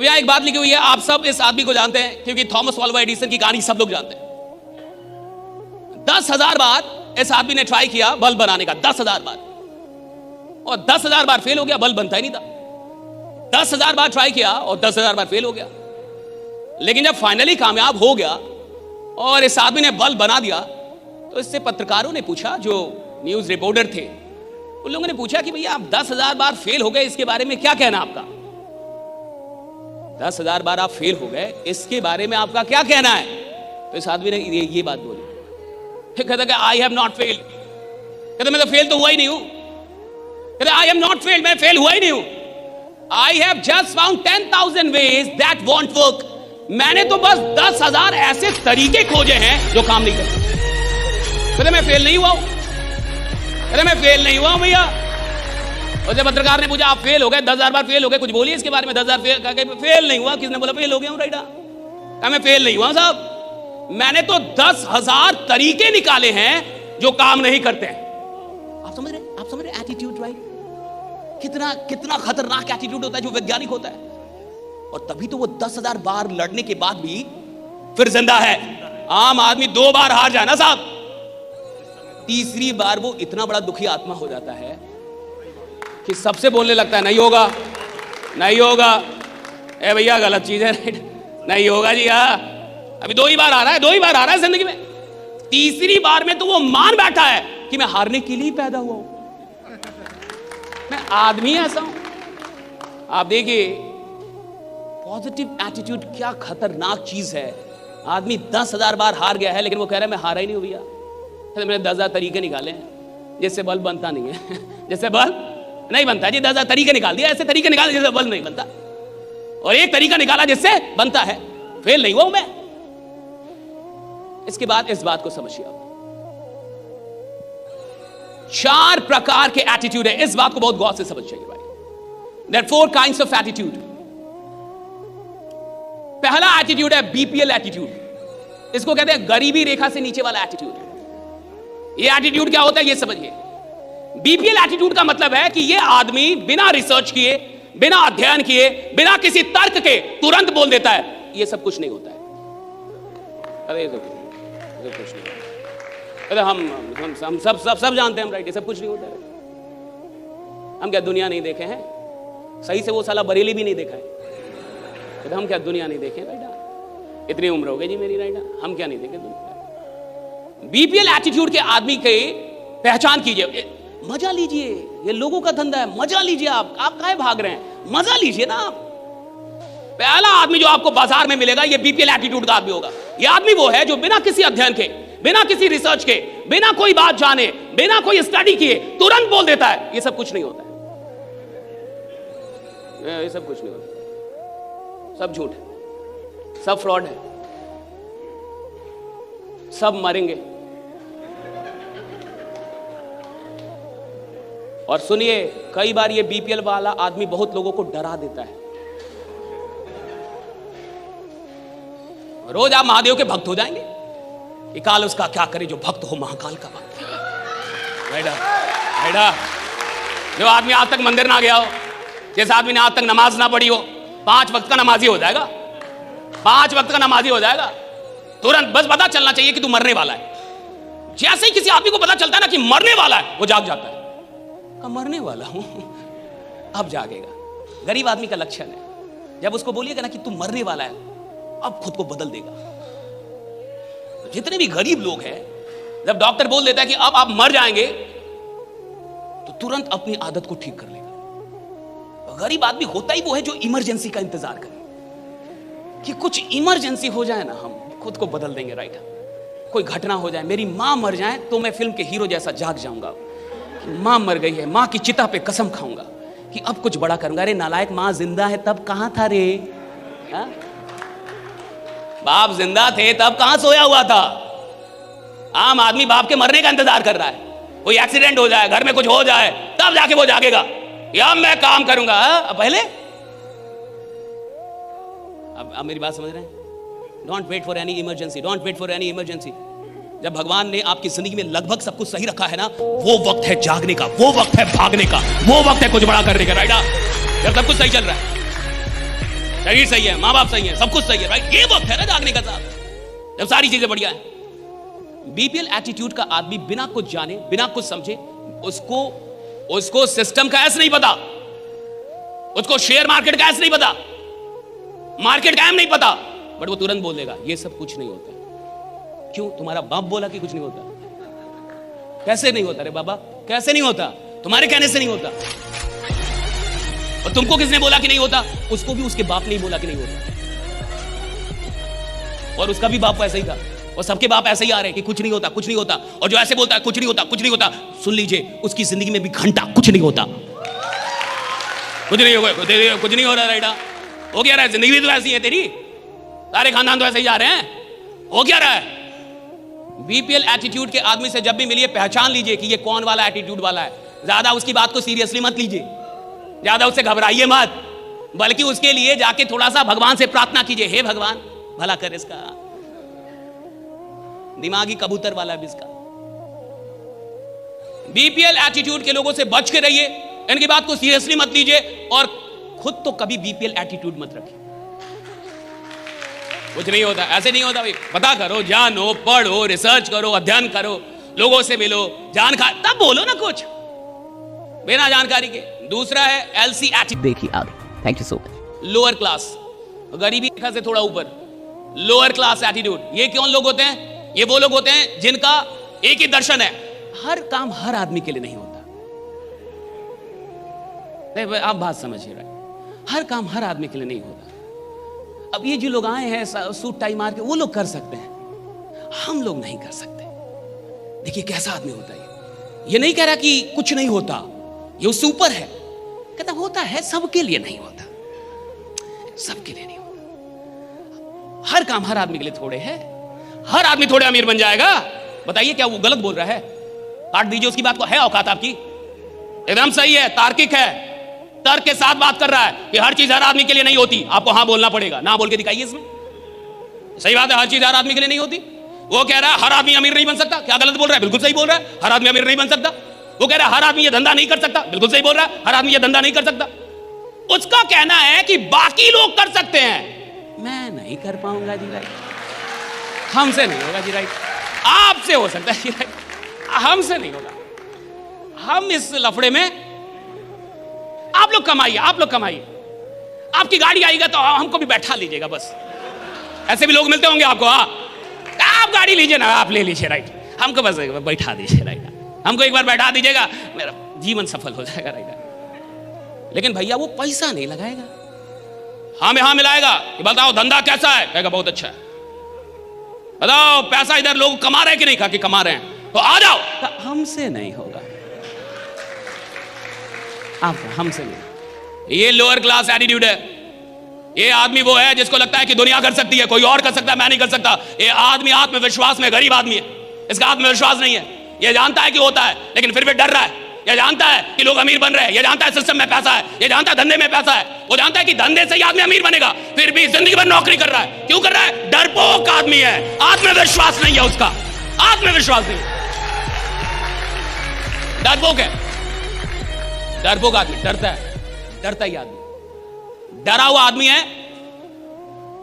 यहां एक बात लिखी हुई है, आप सब इस आदमी को जानते हैं क्योंकि थॉमस अल्वा एडिसन की कहानी सब लोग जानते हैं। 10,000 बार इस आदमी ने ट्राई किया बल्ब बनाने का, 10,000 बार, और 10,000 बार फेल हो गया, बल्ब बनता ही नहीं था। 10,000 बार ट्राई किया और 10,000 बार फेल हो गया। लेकिन जब फाइनली कामयाब हो गया और इस आदमी ने बल्ब बना दिया, तो इससे पत्रकारों ने पूछा, जो न्यूज रिपोर्टर थे उन लोगों ने पूछा कि भैया आप 10,000 बार फेल हो गए, इसके बारे में क्या कहना आपका? 10,000 बार आप फेल हो गए, इसके बारे में आपका क्या कहना है? तो इस आदमी ने ये बात बोली, कहता कि आई हैव नॉट फेल्ड। कहता मैं तो फेल तो हुआ ही नहीं हूं। कहता आई एम नॉट फेल्ड, मैं फेल हुआ ही नहीं हूं। I have just found 10,000 ways that want work. मैंने तो बस 10,000 ऐसे तरीके खोजे हैं जो काम नहीं करते। कहते मैं फेल नहीं हुआ हूं। कहते मैं फेल नहीं हुआ हूं भैया। और जब पत्रकार ने पूछा आप फेल हो गए, 10,000 बार फेल हो गए, कुछ बोलिए इसके बारे में। 10,000 फेल नहीं हुआ। किसने बोला फेल हो गया हूं? राइडा कहा मैं फेल नहीं हुआ साहब, मैंने तो 10,000 तरीके निकाले हैं जो काम नहीं करते हैं। आप समझ रहे एटीट्यूड, राइट? कितना खतरनाक एटीट्यूड होता है जो वैज्ञानिक होता है। और तभी तो वो 10,000 बार लड़ने के बाद भी फिर जिंदा है। आम आदमी 2 बार हार जाए ना साहब, तीसरी बार वो इतना बड़ा दुखी आत्मा हो जाता है कि सबसे बोलने लगता है नहीं होगा, नहीं होगा, ए भैया गलत चीज है, नहीं होगा जी। हाँ अभी 2 ही बार आ रहा है, 2 ही बार आ रहा है जिंदगी में। तीसरी बार में तो वो मान बैठा है कि मैं हारने के लिए पैदा हुआ हूं, मैं आदमी ऐसा हूं। आप देखिए पॉजिटिव एटीट्यूड क्या खतरनाक चीज है। आदमी 10,000 बार हार गया है लेकिन वो कह रहा है मैं हारा ही नहीं हूं भैया। मैंने 10,000 तरीके निकाले हैं जिससे बल्ब बनता नहीं है जिससे बल्ब नहीं बनता जी। 10,000 तरीके निकाल दिया, ऐसे तरीके निकाले जिससे बल्ब नहीं बनता, और एक तरीका निकाला जिससे बनता है। फेल नहीं हुआ हूं मैं। इसके बाद इस बात को समझिए, 4 प्रकार के एटीट्यूड है। इस बात को बहुत गौर से समझिए भाई। There are 4 kinds of attitude. पहला एटीट्यूड है बीपीएल एटीट्यूड। इसको कहते हैं गरीबी रेखा से नीचे वाला एटीट्यूड। ये एटीट्यूड क्या होता है ये समझिए। बीपीएल एटीट्यूड का मतलब है कि ये आदमी बिना रिसर्च किए, बिना अध्ययन किए, बिना किसी तर्क के तुरंत बोल देता है ये सब कुछ नहीं होता है। अरे ये सब कुछ नहीं, अरे हम सब जानते हैं हम, राइट? ये सब कुछ नहीं होता है। हम क्या दुनिया नहीं देखे हैं? सही से वो साला बरेली भी नहीं देखा है। तो हम क्या दुनिया नहीं देखे? राइट, इतनी उम्र हो गई जी मेरी, राइट, हम क्या नहीं देखे दुनिया? बीपीएल एटीट्यूड के आदमी की पहचान कीजिए। मजा लीजिए, ये लोगों का धंधा है, मजा लीजिए। आप काहे भाग रहे हैं? मजा लीजिए ना आप। पहला आदमी जो आपको बाजार में मिलेगा ये बीपीएल एटीट्यूड का आदमी होगा। ये आदमी वो है जो बिना किसी अध्ययन के, बिना किसी रिसर्च के, बिना कोई बात जाने, बिना कोई स्टडी किए तुरंत बोल देता है ये सब कुछ नहीं होता है, ये सब कुछ नहीं होता, सब झूठ है, सब फ्रॉड है, सब मरेंगे। और सुनिए, कई बार ये बीपीएल वाला आदमी बहुत लोगों को डरा देता है। रोज आप महादेव के भक्त हो जाएंगे कि काल उसका क्या करे जो भक्त हो महाकाल का भक्त। बेटा जो आदमी आज तक मंदिर ना गया हो, जिस आदमी ने आज तक नमाज ना पढ़ी हो, 5 वक्त का नमाजी हो जाएगा, 5 वक्त का नमाजी हो जाएगा तुरंत। बस पता चलना चाहिए कि तू मरने वाला है। जैसे ही किसी आदमी को पता चलता है ना कि मरने वाला है, वो जाग जाता है। मरने वाला हूं, अब जागेगा। गरीब आदमी का लक्षण है। जब उसको बोलिएगा ना कि तू मरने वाला है, अब खुद को बदल देगा। जितने भी गरीब लोग हैं, जब डॉक्टर बोल देता है कि अब आप मर जाएंगे, तो तुरंत अपनी आदत को ठीक कर लेगा। गरीब आदमी होता ही वो है जो इमरजेंसी का इंतजार करे कि कुछ इमरजेंसी हो जाए ना, हम खुद को बदल देंगे। राइट, कोई घटना हो जाए, मेरी मां मर जाए तो मैं फिल्म के हीरो जैसा जाग जाऊंगा। मां मर गई है, मां की चिता पे कसम खाऊंगा कि अब कुछ बड़ा करूंगा। अरे नालायक, मां जिंदा है तब कहां था रे? हा? बाप जिंदा थे तब कहां सोया हुआ था? आम आदमी बाप के मरने का इंतजार कर रहा है। कोई एक्सीडेंट हो जाए, घर में कुछ हो जाए, तब जाके वो जागेगा या मैं काम करूंगा। पहले अब मेरी बात समझ रहे हैं? Don't wait for any emergency, don't wait for any emergency. जब भगवान ने आपकी जिंदगी में लगभग सब कुछ सही रखा है ना, वो वक्त है जागने का, वो वक्त है भागने का, वो वक्त है कुछ बड़ा करने का। राइट, जब सब कुछ सही चल रहा है, शरीर सही है, माँ बाप सही है, सब कुछ सही है, राइट? ये वक्त है ना जागने का साहब, जब सारी चीजें बढ़िया है। बीपीएल एटीट्यूड का आदमी बिना कुछ जाने, बिना कुछ समझे, उसको सिस्टम का ऐसा नहीं पता, उसको शेयर मार्केट का ऐसा नहीं पता, मार्केट का नहीं पता, बट वो तुरंत बोल देगा ये सब कुछ नहीं होता। क्यों? तुम्हारा बाप बोला कि कुछ नहीं होता। कैसे नहीं होता रे बाबा, कैसे नहीं होता? तुम्हारे कहने से नहीं होता। और तुमको किसने बोला कि नहीं होता? उसको भी उसके बाप ने ही बोला कि नहीं होता, और उसका भी बाप ऐसा ही था, और सबके बाप ऐसे ही आ रहे हैं कि कुछ नहीं होता, कुछ नहीं होता। और जो ऐसे बोलता है कुछ नहीं होता, कुछ नहीं होता, सुन लीजिए उसकी जिंदगी में भी घंटा कुछ नहीं होता, कुछ नहीं होगा, कुछ नहीं हो रहा। राइडा हो क्या रहा है? जिंदगी भी तो ऐसी है तेरी, सारे खानदान तो ऐसे ही जा रहे हैं, हो क्या रहा है? बीपीएल एटीट्यूड के आदमी से जब भी मिलिए पहचान लीजिए कि ये कौन वाला एटीट्यूड वाला है। ज्यादा उसकी बात को सीरियसली मत लीजिए, ज्यादा उससे घबराइए मत, बल्कि उसके लिए जाके थोड़ा सा भगवान से प्रार्थना कीजिए, हे भगवान भला कर इसका, दिमागी कबूतर वाला भी इसका। बीपीएल एटीट्यूड के लोगों से बच के रहिए, इनकी बात को सीरियसली मत लीजिए, और खुद तो कभी बीपीएल एटीट्यूड मत रखिए। कुछ नहीं होता, ऐसे नहीं होता भाई। पता करो, जानो, पढ़ो, रिसर्च करो, अध्ययन करो, लोगों से मिलो, जानकारी, तब बोलो ना कुछ बिना जानकारी के। दूसरा है एलसी एटीट्यूड। देखिए आगे, thank you so much. Lower class, गरीबी रेखा से थोड़ा ऊपर, लोअर क्लास एटीट्यूड। ये कौन लोग होते हैं? ये वो लोग होते हैं जिनका एक ही दर्शन है, हर काम हर आदमी के लिए नहीं होता। आप बात समझिए, राइट? हर काम हर आदमी के लिए नहीं होता। अब ये जो लोग आए हैं सूट टाई मार के, वो लोग कर सकते हैं, हम लोग नहीं कर सकते। देखिए कैसा आदमी होता है ये नहीं कह रहा कि कुछ नहीं होता, ये उससे ऊपर है, कहता होता है, सबके लिए नहीं होता, सबके लिए नहीं होता। हर काम हर आदमी के लिए थोड़े है, हर आदमी थोड़े अमीर बन जाएगा। बताइए क्या वो गलत बोल रहा है? काट दीजिए उसकी बात को, है औकात आपकी? एकदम सही है, तार्किक है, तर्क के साथ बात कर रहा है कि हर चीज हर आदमी के लिए नहीं होती। आपको हाँ बोलना पड़ेगा, ना बोल के दिखाइए इसमें। सही बात है, हर चीज हर आदमी के लिए नहीं होती। वो कह रहा है हर आदमी अमीर नहीं बन सकता, क्या गलत बोल रहा है? बिल्कुल सही बोल रहा है, हर आदमी अमीर नहीं बन सकता। वो कह रहा है हर आदमी ये धंधा नहीं कर सकता, बिल्कुल सही बोल रहा है, हर आदमी ये धंधा नहीं कर सकता। उसका कहना है कि बाकी लोग कर सकते हैं, मैं नहीं कर पाऊंगा जी, राइट? हमसे नहीं होगा जी, राइट? आपसे हो सकता है जी, राइट? हमसे नहीं होगा। हम इस लफड़े में, आप लोग कमाइए, आप लोग कमाइए, आपकी गाड़ी आएगा तो हमको भी बैठा लीजिएगा बस। ऐसे भी लोग मिलते होंगे आपको, हाँ, आप गाड़ी लीजिए ना, आप ले लीजिए, राइट? हमको बस बैठा दीजिए, राइट? हमको एक बार बैठा दीजिएगा, मेरा जीवन सफल हो जाएगा, राइट? लेकिन भैया वो पैसा नहीं लगाएगा, हाँ में हाँ मिलाएगा कि बताओ धंधा कैसा है, कहेगा बहुत अच्छा है। बताओ पैसा इधर लोग कमा रहे हैं कि नहीं? कहा कि कमा रहे हैं, तो आ जाओ। हमसे नहीं होगा, आप हमसे नहीं। ये लोअर क्लास एटीट्यूड है। ये आदमी वो है जिसको लगता है कि दुनिया कर सकती है, कोई और कर सकता है, मैं नहीं कर सकता। ये आदमी आत्मविश्वास में गरीब आदमी है, इसका आत्मविश्वास नहीं है। ये जानता है कि होता है, लेकिन फिर भी डर रहा है। ये जानता है कि लोग अमीर बन रहे हैं, ये जानता है सिस्टम में पैसा है, ये जानता है धंधे में पैसा है, वो जानता है कि धंधे से ही आदमी अमीर बनेगा, फिर भी जिंदगी भर नौकरी कर रहा है। क्यों कर रहा है? डरपोक आदमी है, आत्मविश्वास नहीं है उसका, आत्मविश्वास नहीं, डरपोक है। डरपोक आदमी डरता है, डरता ही आदमी, डरा हुआ आदमी है।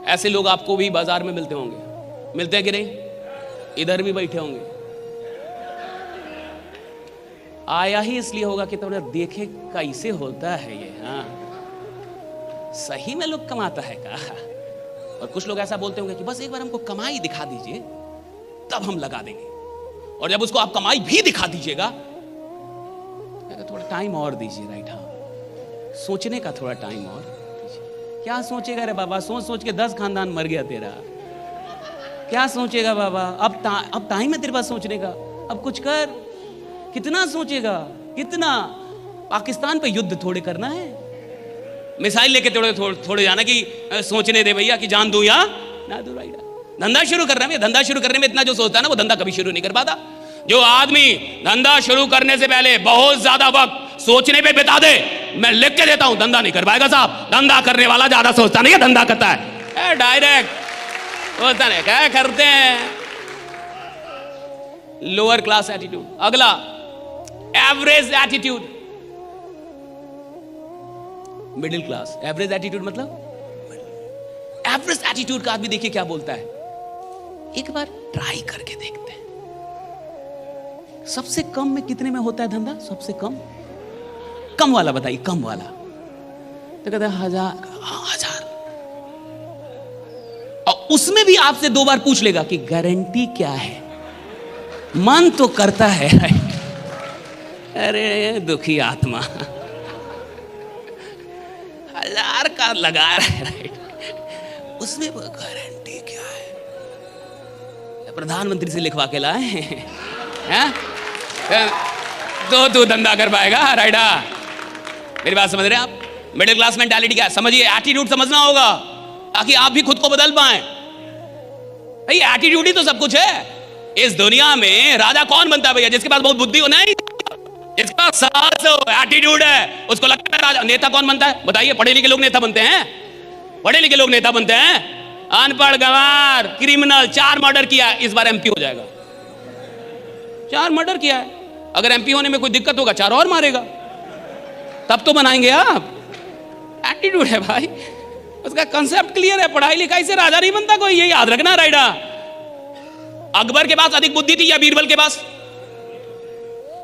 ऐसे लोग आपको भी बाजार में मिलते होंगे, मिलते हैं कि नहीं? इधर भी बैठे होंगे। आया ही इसलिए होगा कि थोड़ा देखे कैसे होता है ये, हाँ सही में लोग कमाता है का। और कुछ लोग ऐसा बोलते होंगे कि बस एक बार हमको कमाई दिखा दीजिए तब हम लगा देंगे, और जब उसको आप कमाई भी दिखा दीजिएगा थोड़ा टाइम और दीजिए, राइट? हाँ, सोचने का थोड़ा टाइम और दीजिए। क्या सोचेगा रे बाबा? सोच सोच के 10 खानदान मर गया तेरा, क्या सोचेगा बाबा? अब टाइम है तेरे पास सोचने का, अब कुछ कर। कितना सोचेगा? कितना? पाकिस्तान पे युद्ध थोड़े करना है, मिसाइल लेके थोड़े जाना कि सोचने दे भैया कि जान दूं या ना दूं, राइट? धंधा शुरू करना है, धंधा शुरू करने में इतना जो सोचता है ना, वो धंधा कभी शुरू नहीं कर पाता। जो आदमी धंधा शुरू करने से पहले बहुत ज्यादा वक्त सोचने पे बिता दे, मैं लिख के देता हूं, धंधा नहीं कर पाएगा साहब। धंधा करने वाला ज्यादा सोचता नहीं है, धंधा करता है डायरेक्ट, होता नहीं, क्या करते हैं? Lower class attitude. अगला average attitude, middle class. Average attitude मतलब एवरेज एटीट्यूड का आदमी देखिए क्या बोलता है, एक बार ट्राई करके देखते हैं। सबसे कम में कितने में होता है धंधा? सबसे कम, कम वाला बताइए, कम वाला। तो कहता है 1000। और उसमें भी आपसे 2 बार पूछ लेगा कि गारंटी क्या है। मन तो करता है, अरे दुखी आत्मा 1000 का लगा रहा है, राइट, उसमें वो गारंटी क्या है? प्रधानमंत्री से लिखवा के लाए हैं तो धंधा कर पाएगा, राइडा। मेरी बात समझ रहे हैं आप? मिडिल क्लास मेंटालिटी क्या है समझिए, एटीट्यूड समझना होगा ताकि आप भी खुद को बदल पाए। भाई एटीट्यूड ही तो सब कुछ है इस दुनिया में। राजा कौन बनता है भैया? जिसके पास बहुत बुद्धि हो, नहीं, जिसके पास साहस हो, एटीट्यूड है, उसको लगता है राजा। नेता कौन बनता है बताइए? पढ़े लिखे लोग नेता बनते हैं, पढ़े लिखे लोग नेता बनते हैं। अनपढ़, गंवार, क्रिमिनल, 4 मर्डर किया, इस बार एमपी हो जाएगा। 4 मर्डर किया है, अगर एमपी होने में कोई दिक्कत होगा 4 और मारेगा, तब तो बनाएंगे आप। एटीट्यूड है भाई, उसका कंसेप्ट क्लियर है। पढ़ाई लिखाई से राजा नहीं बनता कोई, ये याद रखना, राइडा। अकबर के पास अधिक बुद्धि थी या बीरबल के पास?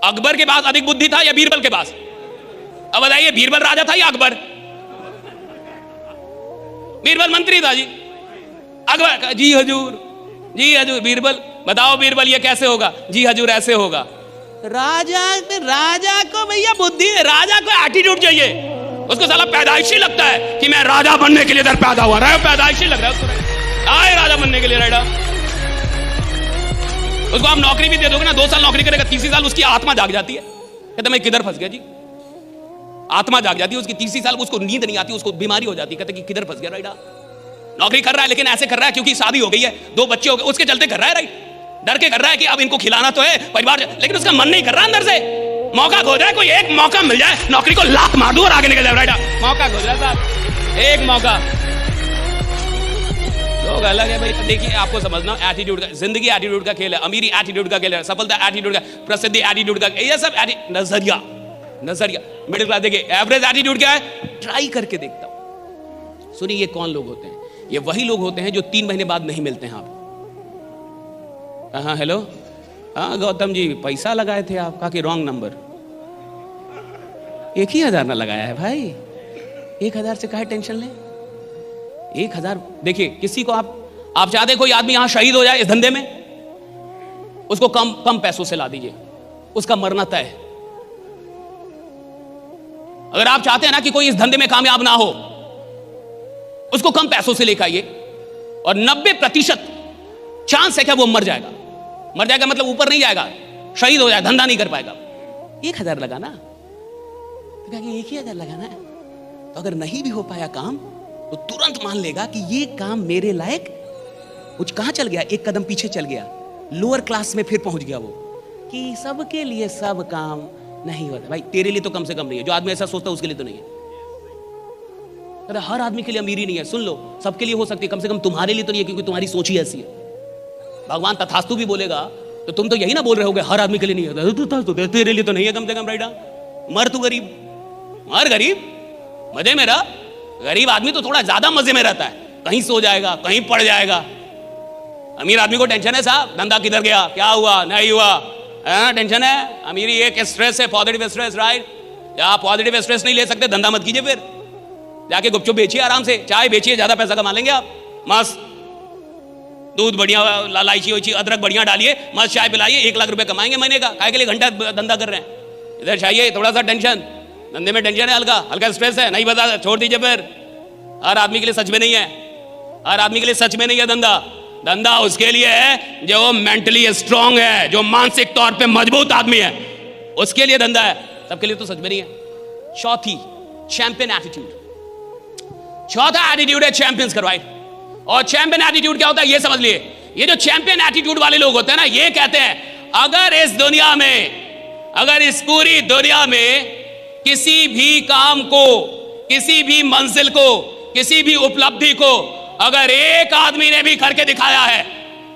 अकबर के पास अधिक बुद्धि था या बीरबल के पास? अब बताइए, बीरबल राजा था या अकबर? बीरबल मंत्री था जी। अकबर जी हजूर, जी हजूर। बीरबल बताओ, बीरबल ये कैसे होगा? जी हजूर ऐसे होगा। राजा को भैया बुद्धि, राजा को एटीट्यूड चाहिए। उसको साला पैदाइशी लगता है कि मैं राजा बनने के लिए इधर पैदा हुआ, पैदाइशी लग रहा है उसको, आए राजा बनने के लिए, राइडा। उसको आप नौकरी भी दे दोगे ना, 2 साल नौकरी करेगा, 3 साल उसकी आत्मा जाग जाती है, कहते मैं किधर फंस गया जी। आत्मा जाग जाती है उसकी, 3 साल उसको नींद नहीं आती, उसको बीमारी हो जाती है, कहते कि किधर फंस गया, राइडा। नौकरी कर रहा है लेकिन ऐसे कर रहा है क्योंकि शादी हो गई है, 2 बच्चे हो गए, उसके चलते कर रहा है, राइट। डर के कर रहा है कि अब इनको खिलाना तो है परिवार, लेकिन उसका मन नहीं कर रहा अंदर से। मौका खो जाए, कोई एक मौका मिल जाए, नौकरी को लात मार दूं और आगे निकल जाए, राइट। मौका खो जाए साहब, एक मौका। लोग अलग है भाई। देखिए आपको समझना, एटीट्यूड का, जिंदगी एटीट्यूड का खेल है, अमीरी एटीट्यूड का खेल है, सफलता एटीट्यूड का, प्रसिद्धि एटीट्यूड का, ये सब नजरिया। मिडिल क्लास देखिए, एवरेज एटीट्यूड क्या है? ट्राई करके देखता हूं। सुनिए, ये कौन लोग होते हैं? ये वही लोग होते हैं जो 3 महीने बाद नहीं मिलते हैं आप। हाँ हेलो, हाँ गौतम जी पैसा लगाए थे आप, कहा कि रॉन्ग नंबर। 1 ही 1000 ना लगाया है भाई, 1000 से काहे टेंशन ले? 1000 देखिए, किसी को आप चाहते कोई आदमी यहां शहीद हो जाए इस धंधे में, उसको कम पैसों से ला दीजिए, उसका मरना तय है। अगर आप चाहते हैं ना कि कोई इस धंधे में कामयाब ना हो, उसको कम पैसों से लेकर आइए और 90% चांस है क्या वो मर जाएगा। मर जाएगा मतलब ऊपर नहीं जाएगा, शहीद हो जाए, धंधा नहीं कर पाएगा। 1000 लगाना, तो कहा कि 1 ही 1000 लगाना है। तो अगर नहीं भी हो पाया काम, तो तुरंत मान लेगा कि ये काम मेरे लायक कुछ, कहां चल गया, 1 कदम पीछे चल गया, लोअर क्लास में फिर पहुंच गया वो, कि सबके लिए सब काम नहीं होता। भाई तेरे लिए तो कम से कम नहीं है, जो आदमी ऐसा सोचता है उसके लिए तो नहीं है। अरे हर आदमी के लिए अमीरी नहीं है, सुन लो, सबके लिए हो सकती है, कम से कम तुम्हारे लिए तो नहीं है, क्योंकि तुम्हारी सोच ही ऐसी है। भगवान तथास्तु भी बोलेगा तो तुम तो यही ना बोल रहे होगे हर आदमी के लिए नहीं है, तेरे लिए तो नहीं है कम से कम, राइडा। मर तू गरीब, मर गरीब, मजे में रह। गरीब आदमी तो थोड़ा ज्यादा मजे में रहता है, कहीं सो जाएगा, कहीं पड़ जाएगा। अमीर आदमी को टेंशन है साहब, धंधा किधर गया, क्या हुआ, नहीं हुआ, टेंशन है। अमीरी एक स्ट्रेस है, पॉजिटिव स्ट्रेस, राइट। आप पॉजिटिव स्ट्रेस नहीं ले सकते, धंधा मत कीजिए, फिर जाके गुपचुप बेचिए, आराम से चाय बेचिए, ज्यादा पैसा कमा लेंगे आप। मस्त दूध बढ़िया, इलायची वैची अदरक बढ़िया डालिए, मस्त चाय पिलाइए, 1 लाख रुपए कमाएंगे महीने का। काय के लिए घंटा धंधा कर रहे हैं? इधर चाहिए थोड़ा सा टेंशन, धंधे में टेंशन है, हल्का स्ट्रेस है, नहीं बता, छोड़ दीजिए फिर। हर आदमी के लिए सच में नहीं है, हर आदमी के लिए सच में नहीं है धंधा। धंधा उसके लिए है जो मेंटली स्ट्रांग है, जो मानसिक तौर पे मजबूत आदमी है, उसके लिए धंधा है, सबके लिए तो सच में नहीं है। चौथी, चैंपियन एटीट्यूड। चौथा एटीट्यूड है चैंपियंस का, राइट। और चैंपियन एटीट्यूड क्या होता है ये समझ लिए। ये जो चैंपियन एटीट्यूड वाले लोग होते हैं ना, ये कहते हैं अगर इस दुनिया में, अगर इस पूरी दुनिया में किसी भी काम को, किसी भी मंजिल को, किसी भी उपलब्धि को अगर एक आदमी ने भी करके दिखाया है,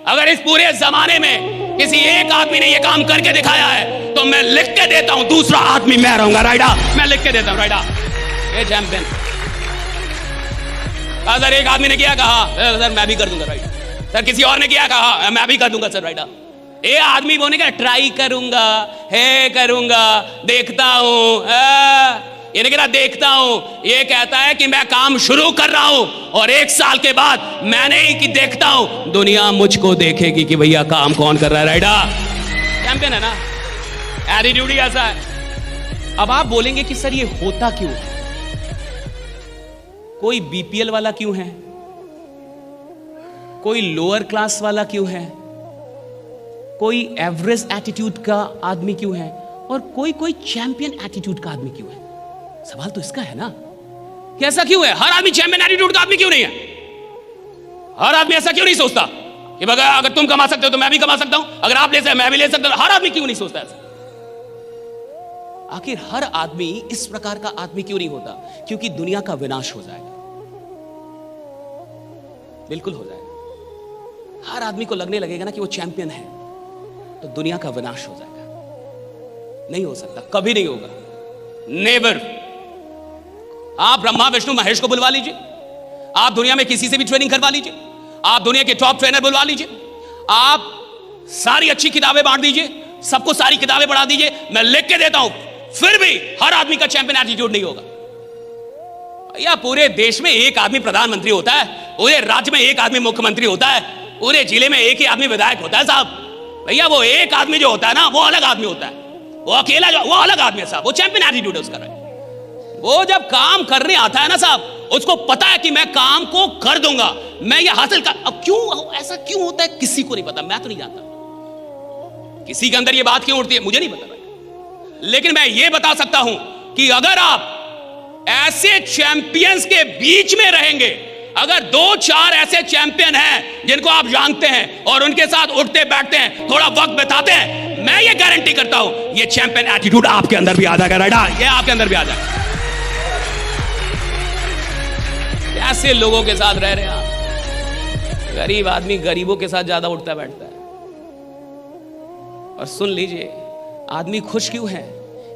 अगर इस पूरे जमाने में किसी एक आदमी ने ये काम करके दिखाया है, तो मैं लिख के देता हूं दूसरा आदमी मैं रहूंगा, राइडा। मैं लिख के देता हूं, राइडा। ये चैंपियन। सर एक आदमी ने किया, कहा सर मैं भी कर दूंगा राइट। सर किसी और ने किया, कहा मैं भी कर दूंगा सर राइट। ये आदमी बोले क्या, ट्राई करूंगा, है करूंगा, देखता हूं। ये नहीं कहता देखता हूं, ये कहता है कि मैं काम शुरू कर रहा हूं और 1 साल के बाद मैंने ही कि देखता हूं, दुनिया मुझको देखेगी कि भैया काम कौन कर रहा है राइडा। चैंपियन है ना, एटीट्यूड ही ऐसा है। अब आप बोलेंगे कि सर ये होता क्यों है, कोई बीपीएल वाला क्यों है, कोई लोअर क्लास वाला क्यों है, कोई एवरेज एटीट्यूड का आदमी क्यों है, और कोई चैंपियन एटीट्यूड का आदमी क्यों है? सवाल तो इसका है ना कि ऐसा क्यों है? हर आदमी चैंपियन एटीट्यूड का आदमी क्यों नहीं है? हर आदमी ऐसा क्यों नहीं सोचता कि अगर तुम कमा सकते हो तो मैं भी कमा सकता हूं, अगर आप ले सकते मैं भी ले सकता हूं? हर आदमी क्यों नहीं सोचता ऐसा? आखिर हर आदमी इस प्रकार का आदमी क्यों नहीं होता? क्योंकि दुनिया का विनाश हो जाएगा, बिल्कुल हो जाएगा। हर आदमी को लगने लगेगा ना कि वो चैंपियन है तो दुनिया का विनाश हो जाएगा। नहीं हो सकता, कभी नहीं होगा, नेवर। आप ब्रह्मा विष्णु महेश को बुलवा लीजिए, आप दुनिया में किसी से भी ट्रेनिंग करवा लीजिए, आप दुनिया के टॉप ट्रेनर बुलवा लीजिए, आप सारी अच्छी किताबें बांट दीजिए, सबको सारी किताबें पढ़ा दीजिए, मैं लिख के देता हूं, फिर भी हर आदमी का चैंपियन एटीट्यूड नहीं होगा। या पूरे देश में एक आदमी प्रधानमंत्री होता है, पूरे राज्य में एक आदमी मुख्यमंत्री होता है, पूरे जिले में एक ही आदमी विधायक होता है साहब। भैया वो एक आदमी जो होता है ना, वो अलग आदमी होता है, वो अकेला जो वो अलग आदमी है साहब, वो चैंपियन एटीट्यूड है उसका। वो जब काम करने आता है ना साहब, उसको पता है कि मैं काम को कर दूंगा, मैं ये हासिल कर। अब क्यों ऐसा क्यों होता है किसी को नहीं पता, मैं तो नहीं जानता किसी के अंदर ये बात क्यों उठती है, मुझे नहीं पता भाई। लेकिन मैं ये बता सकता हूं कि अगर आप ऐसे चैंपियंस के बीच में रहेंगे, अगर 2-4 ऐसे चैंपियन हैं जिनको आप जानते हैं और उनके साथ उठते बैठते हैं, थोड़ा वक्त बिताते हैं, मैं ये गारंटी करता हूं ये चैंपियन एटीट्यूड आपके अंदर भी आ जाएगा राइडा, ये आपके अंदर भी आ जाएगा। ऐसे लोगों के साथ रह रहे हैं आप, गरीब आदमी गरीबों के साथ ज्यादा उठता बैठता है। और सुन लीजिए, आदमी खुश क्यों है?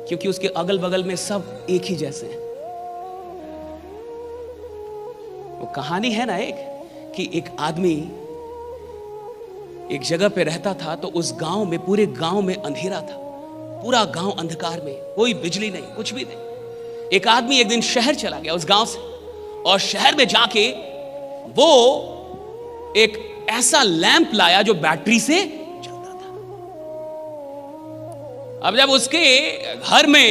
क्योंकि उसके अगल बगल में सब एक ही जैसे हैं। वो कहानी है ना एक, कि एक आदमी एक जगह पे रहता था, तो उस गांव में, पूरे गांव में अंधेरा था, पूरा गांव अंधकार में, कोई बिजली नहीं, कुछ भी नहीं। एक आदमी एक दिन शहर चला गया उस गांव से, और शहर में जाके वो एक ऐसा लैंप लाया जो बैटरी से चलता था। अब जब उसके घर में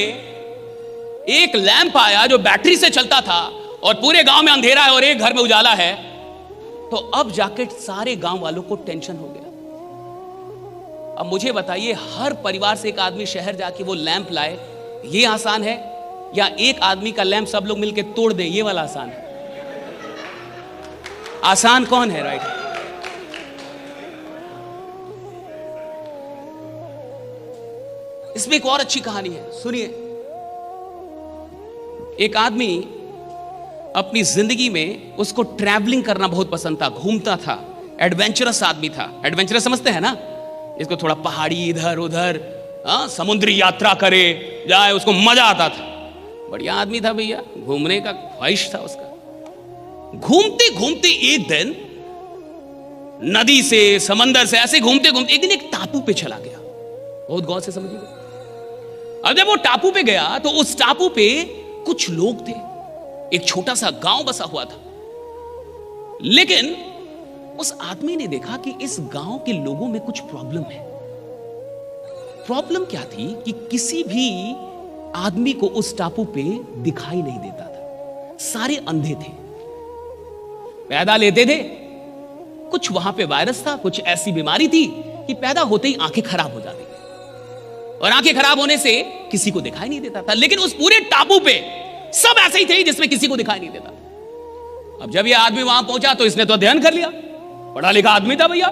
एक लैंप आया जो बैटरी से चलता था और पूरे गांव में अंधेरा है और एक घर में उजाला है, तो अब जाके सारे गांव वालों को टेंशन हो गया। अब मुझे बताइए, हर परिवार से एक आदमी शहर जाके वो लैंप लाए, ये आसान है, या एक आदमी का लैंप सब लोग मिलकर तोड़ दें, ये वाला आसान है? आसान कौन है राइट? इसमें एक और अच्छी कहानी है, सुनिए। एक आदमी अपनी जिंदगी में, उसको ट्रैवलिंग करना बहुत पसंद था, घूमता था, एडवेंचरस आदमी था। एडवेंचरस समझते हैं ना, इसको थोड़ा पहाड़ी इधर उधर, समुद्री यात्रा करे जाए, उसको मजा आता था। बढ़िया आदमी था भैया, घूमने का ख्वाहिश था उसका। घूमते घूमते एक दिन नदी से, समंदर से, ऐसे घूमते घूमते एक दिन एक टापू पे चला गया। बहुत गौर से समझिएगा। अब जब वो टापू पे गया तो उस टापू पे कुछ लोग थे, एक छोटा सा गांव बसा हुआ था। लेकिन उस आदमी ने देखा कि इस गांव के लोगों में कुछ प्रॉब्लम है। प्रॉब्लम क्या थी कि किसी भी आदमी को उस टापू पे दिखाई नहीं देता था, सारे अंधे थे, पैदा लेते थे, कुछ वहां पे वायरस था, कुछ ऐसी बीमारी थी कि पैदा होते ही आंखें खराब हो जाती थी, और आंखें खराब होने से किसी को दिखाई नहीं देता था। लेकिन उस पूरे टापू पे सब ऐसे ही थे जिसमें किसी को दिखाई नहीं देता। अब जब ये आदमी वहां पहुंचा तो इसने तो अध्ययन कर लिया, पढ़ा लिखा आदमी था भैया,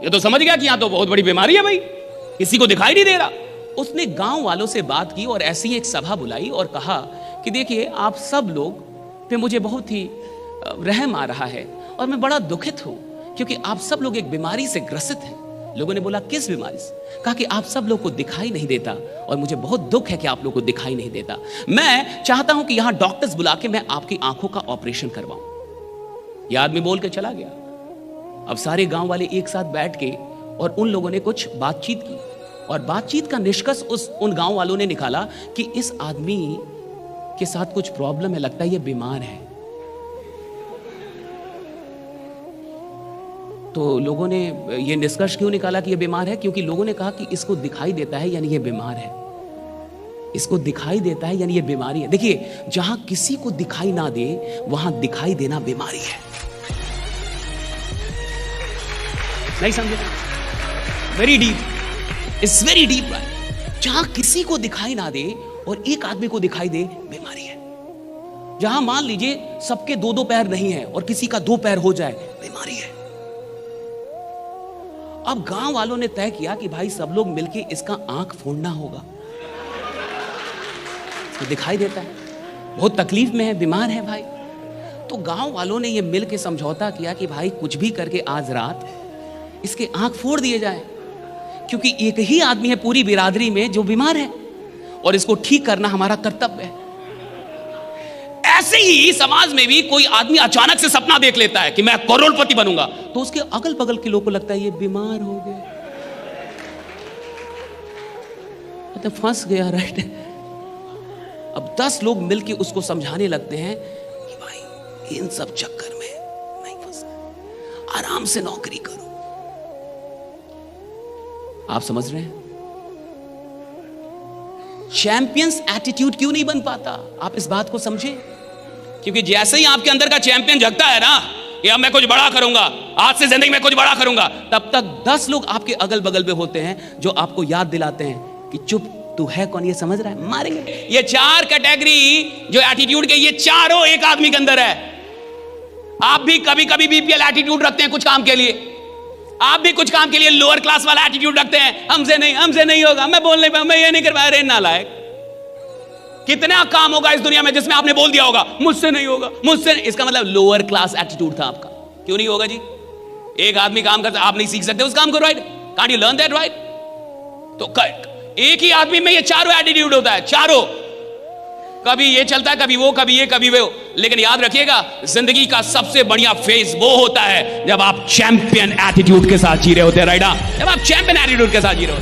ये तो समझ गया कि यहां तो बहुत बड़ी बीमारी है भाई, किसी को दिखाई नहीं दे रहा। उसने गांव वालों से बात की और ऐसी एक सभा बुलाई और कहा कि देखिए, आप सब लोग पे मुझे बहुत ही रहम आ रहा है और मैं बड़ा दुखित हूं, क्योंकि आप सब लोग एक बीमारी से ग्रसित हैं। लोगों ने बोला, किस बीमारी से? कहा कि आप सब लोग को दिखाई नहीं देता और मुझे बहुत दुख है कि आप लोग को दिखाई नहीं देता। मैं चाहता हूं कि यहां डॉक्टर्स बुला के मैं आपकी आंखों का ऑपरेशन करवाऊं। ये आदमी बोल के चला गया। अब सारे गांव वाले एक साथ बैठ के और उन लोगों ने कुछ बातचीत की, और बातचीत का निष्कर्ष उन गांव वालों ने निकाला कि इस आदमी के साथ कुछ प्रॉब्लम है, लगता है ये बीमार है। तो लोगों ने ये निष्कर्ष क्यों निकाला कि ये बीमार है? क्योंकि लोगों ने कहा कि इसको दिखाई देता है यानी ये बीमार है, इसको दिखाई देता है यानी ये बीमारी है। देखिए, जहां किसी को दिखाई ना दे वहां दिखाई देना बीमारी है। नहीं समझे? Very deep, it's very deep right. जहां किसी को दिखाई ना दे और एक आदमी को दिखाई दे, बीमारी है। जहां मान लीजिए सबके दो दो पैर नहीं है और किसी का दो पैर हो जाए, बीमारी है। अब गांव वालों ने तय किया कि भाई सब लोग मिलके इसका आंख फोड़ना होगा। तो दिखाई देता है, बहुत तकलीफ में है, बीमार है भाई। तो गांव वालों ने ये मिल के समझौता किया कि भाई कुछ भी करके आज रात इसके आंख फोड़ दिए जाए, क्योंकि एक ही आदमी है पूरी बिरादरी में जो बीमार है और इसको ठीक करना हमारा कर्तव्य है। ऐसे ही समाज में भी कोई आदमी अचानक से सपना देख लेता है कि मैं करोड़पति बनूंगा, तो उसके अगल बगल के लोगों को लगता है ये बीमार हो गया, तो फंस गया राइट। अब 10 लोग मिलके उसको समझाने लगते हैं कि भाई इन सब चक्कर में नहीं फंसना, आराम से नौकरी करो। आप समझ रहे हैं? चैंपियंस एटीट्यूड क्यों नहीं बन पाता? आप इस बात को समझें, क्योंकि जैसे ही आपके अंदर का चैंपियन जगता है ना, कि अब मैं कुछ बड़ा करूंगा, आज से जिंदगी में कुछ बड़ा करूंगा, तब तक 10 लोग आपके अगल बगल में होते हैं जो आपको याद दिलाते हैं कि चुप, तू है कौन, ये समझ रहा है, मारेंगे। ये 4 कैटेगरी जो एटीट्यूड के, ये चारों एक आदमी के अंदर है। आप भी कभी कभी बीपीएल एटीट्यूड रखते हैं कुछ काम के लिए, आप भी कुछ काम के लिए लोअर क्लास वाला एटीट्यूड रखते हैं, हमसे नहीं होगा, मैं बोल नहीं पाऊंगा, मैं ये नहीं कर पाया। अरे नालायक, कितना काम होगा इस दुनिया में जिसमें आपने बोल दिया होगा मुझसे नहीं होगा, मुझसे नहीं। इसका मतलब लोअर क्लास एटीट्यूड था आपका। क्यों नहीं होगा जी? एक आदमी काम करता, आप नहीं सीख सकते उस काम को, right? Can't you learn that, right? तो एक ही आदमी में ये चारों एटीट्यूड होता है, चारों। कभी ये चलता है, कभी वो, कभी ये, कभी वो। लेकिन याद रखिएगा, जिंदगी का सबसे बढ़िया फेज वो होता है जब आप चैंपियन एटीट्यूड के साथ जी रहे होते हैं, राइट? जब आप चैंपियन एटीट्यूड के साथ जी रहे होते हैं।